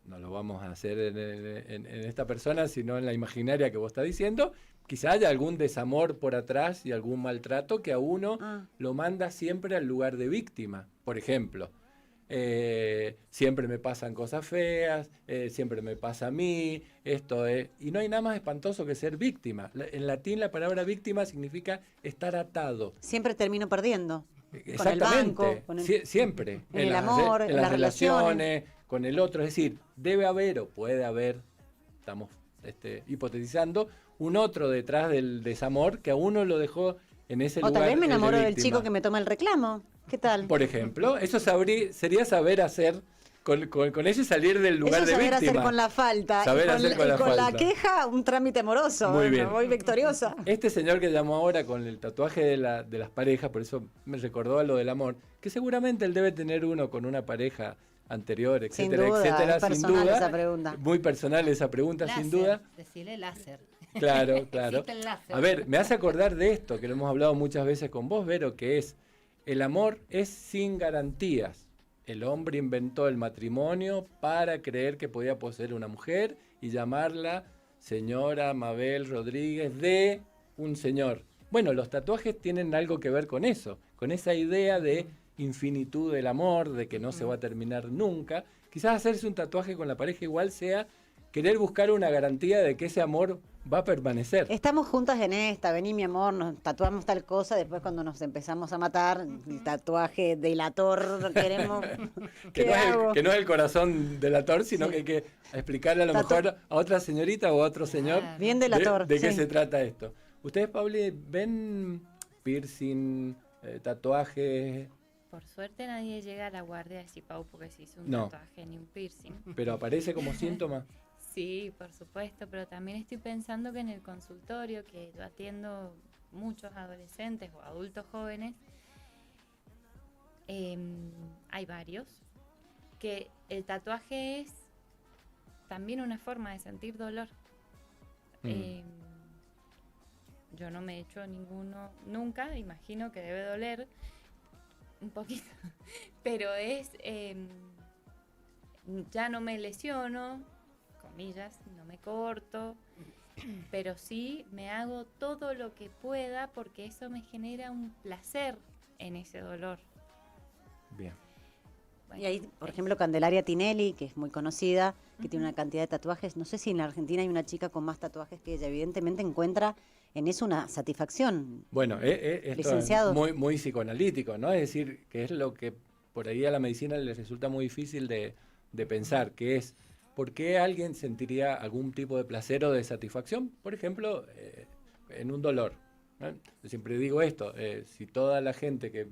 no lo vamos a hacer en esta persona, sino en la imaginaria que vos estás diciendo. Quizá haya algún desamor por atrás y algún maltrato que a uno lo manda siempre al lugar de víctima. Por ejemplo, siempre me pasan cosas feas, siempre me pasa a mí, y no hay nada más espantoso que ser víctima. En latín la palabra víctima significa estar atado. Siempre termino perdiendo. Exactamente, Con el banco, con el- siempre. en el amor, en en las las relaciones, con el otro. Es decir, debe haber o puede haber, estamos hipotetizando, un otro detrás del desamor que a uno lo dejó en ese O lugar. tal vez me el de enamoro del víctima. chico que me toma el reclamo. ¿Qué tal? Por ejemplo, eso sería saber hacer, con eso salir del lugar Eso de saber víctima. hacer con la falta. Saber y con, hacer con la con la falta. queja, un trámite amoroso. Muy Me bien. voy victoriosa. Este señor que llamó ahora con el tatuaje de las parejas, por eso me recordó a lo del amor, que seguramente él debe tener uno con una pareja anterior, Sin etcétera, duda, etcétera, es sin personal duda. esa pregunta. Muy personal esa pregunta, sin duda. Decirle láser. Claro, claro. Existe el láser. A ver, me hace acordar de esto, que lo hemos hablado muchas veces con vos, Vero, que es, el amor es sin garantías. El hombre inventó el matrimonio para creer que podía poseer una mujer y llamarla señora Mabel Rodríguez de un señor. Bueno, los tatuajes tienen algo que ver con eso, con esa idea de infinitud del amor, de que no se va a terminar nunca. Quizás hacerse un tatuaje con la pareja igual sea querer buscar una garantía de que ese amor va a permanecer. Estamos juntas en esta, vení mi amor, nos tatuamos tal cosa, después cuando nos empezamos a matar, el tatuaje delator, queremos... Que no es el corazón delator, sino Sí. que hay que explicarle a lo mejor a otra señorita o a otro señor Bien delator, de qué sí. se trata esto. ¿Ustedes, Pauli, ven piercing, tatuajes, Por suerte nadie llega a la guardia de Cipau porque se hizo un No. tatuaje ni un piercing. pero aparece como síntoma? Sí, por supuesto, pero también estoy pensando que en el consultorio, que yo atiendo muchos adolescentes o adultos jóvenes, hay varios, que el tatuaje es también una forma de sentir dolor. Yo no me he hecho ninguno nunca, imagino que debe doler un poquito, pero es, ya no me lesiono, comillas, no me corto, pero sí me hago todo lo que pueda porque eso me genera un placer en ese dolor. Bien. Bueno, Y ahí, por ejemplo, Candelaria Tinelli, que es muy conocida, que tiene una cantidad de tatuajes. No sé si en la Argentina hay una chica con más tatuajes que ella. Evidentemente encuentra en eso una satisfacción. Bueno, esto Licenciado. es muy psicoanalítico, ¿no? Es decir, que es lo que por ahí a la medicina le resulta muy difícil de pensar, que es por qué alguien sentiría algún tipo de placer o de satisfacción, por ejemplo, en un dolor, ¿no? Yo siempre digo esto, si toda la gente que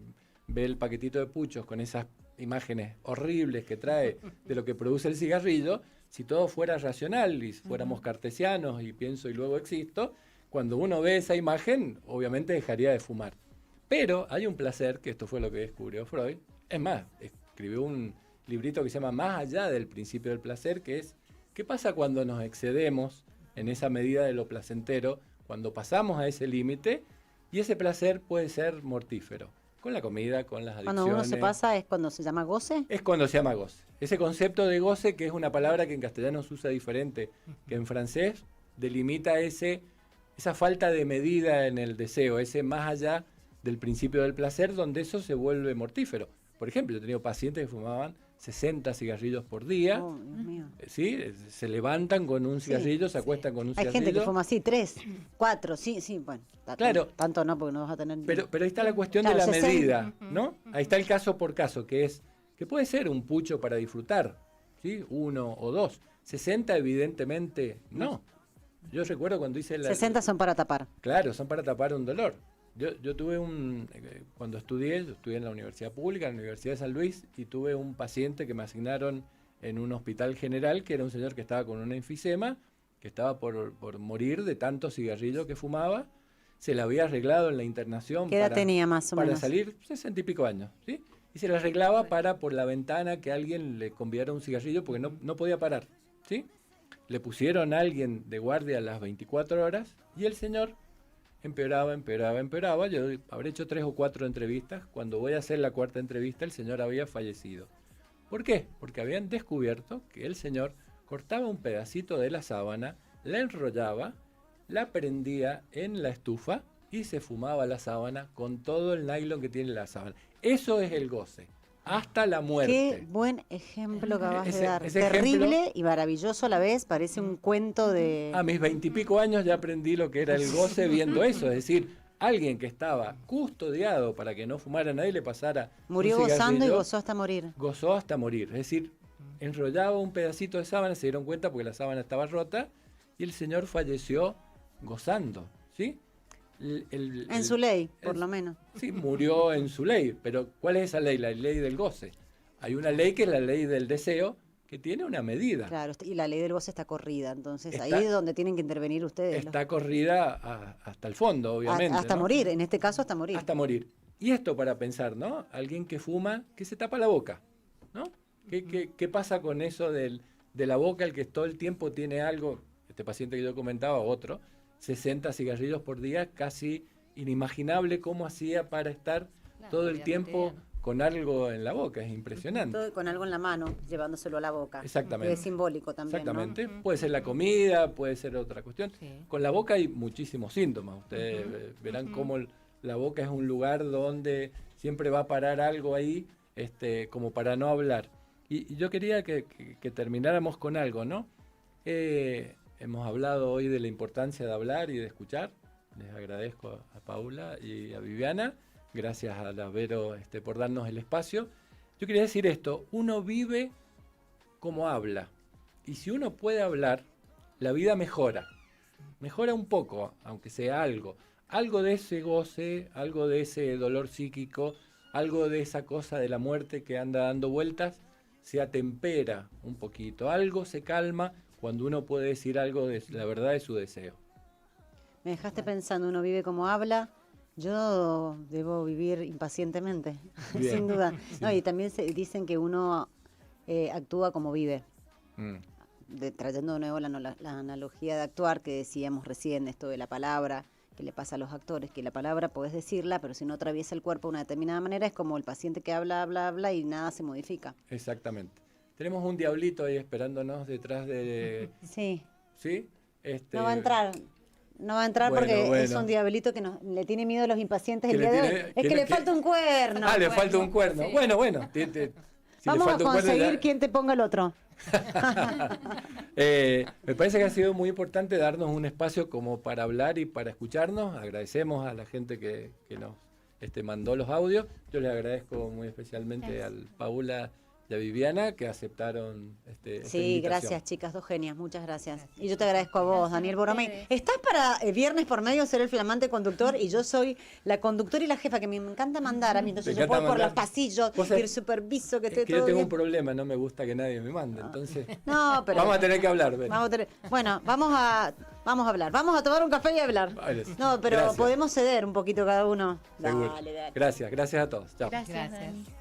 ve el paquetito de puchos con esas imágenes horribles que trae de lo que produce el cigarrillo, si todo fuera racional y fuéramos cartesianos y pienso y luego existo, cuando uno ve esa imagen, obviamente dejaría de fumar. Pero hay un placer, que esto fue lo que descubrió Freud, es más, escribió un librito que se llama Más allá del principio del placer, que es, ¿qué pasa cuando nos excedemos en esa medida de lo placentero, cuando pasamos a ese límite? Y ese placer puede ser mortífero, con la comida, con las adicciones. Cuando uno se pasa es cuando se llama goce. Es cuando se llama goce. Ese concepto de goce, que es una palabra que en castellano se usa diferente que en francés, delimita esa falta de medida en el deseo, ese más allá del principio del placer, donde eso se vuelve mortífero. Por ejemplo, yo he tenido pacientes que fumaban 60 cigarrillos por día. Oh, Dios mío. ¿Sí? Se levantan con un cigarrillo, se acuestan con un Hay cigarrillo. gente que fuma así, 3, 4, sí, bueno. Claro. Tanto no, porque no vas a tener... Pero ahí está la cuestión Claro, de la 60. medida, ¿no? Ahí está el caso por caso, que puede ser un pucho para disfrutar, ¿sí? 1 o 2. 60 evidentemente no. Yo recuerdo cuando hice 60 son para tapar. Claro, son para tapar un dolor. Yo tuve cuando estudié en la universidad pública, en la Universidad de San Luis, y tuve un paciente que me asignaron en un hospital general, que era un señor que estaba con un enfisema, que estaba por morir de tantos cigarrillos que fumaba. Se le había arreglado en la internación. ¿Qué edad tenía más o menos? Para salir, 60 y pico años, ¿sí? Y se le arreglaba para por la ventana que alguien le convidara un cigarrillo porque no podía parar, ¿sí? Le pusieron a alguien de guardia a las 24 horas y el señor empeoraba. Yo habré hecho 3 o 4 entrevistas. Cuando voy a hacer la 4ª entrevista, el señor había fallecido. ¿Por qué? Porque habían descubierto que el señor cortaba un pedacito de la sábana, la enrollaba, la prendía en la estufa y se fumaba la sábana con todo el nylon que tiene la sábana. Eso es el goce. Hasta la muerte. Qué buen ejemplo que acabas de dar. ese Terrible ejemplo, y maravilloso a la vez. Parece un cuento de... A mis 20 y pico años ya aprendí lo que era el goce viendo eso. Es decir, alguien que estaba custodiado para que no fumara nadie le pasara Murió un gozando y cigarrillo, gozó hasta morir. Gozó hasta morir. Es decir, enrollaba un pedacito de sábana, se dieron cuenta porque la sábana estaba rota y el señor falleció gozando, ¿sí? En su ley, por lo menos. Sí, murió en su ley, pero ¿cuál es esa ley? La ley del goce. Hay una ley que es la ley del deseo, que tiene una medida. Claro, y la ley del goce está corrida, entonces Está- ahí es donde tienen que intervenir ustedes. Está corrida hasta el fondo, obviamente. Hasta ¿no? morir, en este caso hasta morir. Hasta morir. Y esto para pensar, ¿no? Alguien que fuma, que se tapa la boca, ¿no? ¿Qué pasa con eso de la boca, el que todo el tiempo tiene algo? Este paciente que yo comentaba, otro, 60 cigarrillos por día, casi inimaginable cómo hacía para estar todo el tiempo con algo en la boca, es impresionante. Todo con algo en la mano, llevándoselo a la boca. Exactamente. Que es simbólico también, Exactamente. ¿no? Puede ser la comida, puede ser otra cuestión. Sí. Con la boca hay muchísimos síntomas. Ustedes verán cómo la boca es un lugar donde siempre va a parar algo ahí, como para no hablar. Y yo quería que termináramos con algo, ¿no? Hemos hablado hoy de la importancia de hablar y de escuchar. Les agradezco a Paula y a Viviana. Gracias a la Vero por darnos el espacio. Yo quería decir esto, uno vive como habla. Y si uno puede hablar, la vida mejora. Mejora un poco, aunque sea algo. Algo de ese goce, algo de ese dolor psíquico, algo de esa cosa de la muerte que anda dando vueltas, se atempera un poquito. Algo se calma cuando uno puede decir algo de la verdad de su deseo. Me dejaste pensando, uno vive como habla. Yo debo vivir impacientemente, Bien. sin duda. No, y también dicen que uno actúa como vive. Mm. Trayendo de nuevo la analogía de actuar que decíamos recién, esto de la palabra, que le pasa a los actores, que la palabra podés decirla, pero si no atraviesa el cuerpo de una determinada manera, es como el paciente que habla, habla, habla y nada se modifica. Exactamente. Tenemos un diablito ahí esperándonos detrás de... Sí. ¿Sí? No va a entrar. No va a entrar Bueno, porque es bueno. un diablito que le tiene miedo a los impacientes Que el le día de tiene- hoy. que Es que le- le falta un cuerno. le falta un cuerno. Sí. Bueno. Si Vamos le a falta un cuerno, conseguir ya- quien te ponga el otro. Me parece que ha sido muy importante darnos un espacio como para hablar y para escucharnos. Agradecemos a la gente que nos mandó los audios. Yo les agradezco muy especialmente al Paula y a Viviana que aceptaron esta Sí, invitación. gracias chicas, dos genias, muchas gracias. Y yo te agradezco a vos, Gracias Daniel a Borromey. ustedes. Estás para viernes por medio ser el flamante conductor y yo soy la conductora y la jefa que me encanta mandar a mí. Entonces Te yo encanta puedo por los mandar. pasillos Vos sabés- ir superviso que Es esté que yo todo tengo bien. un problema, no me gusta que nadie me mande. Entonces, No, pero vamos a tener que hablar. ven. Bueno, vamos a hablar. Vamos a tomar un café y hablar. Vale. No, pero Gracias. podemos ceder un poquito cada uno. Seguro. Dale. Gracias a todos. Chao. Gracias, Gracias. Dani.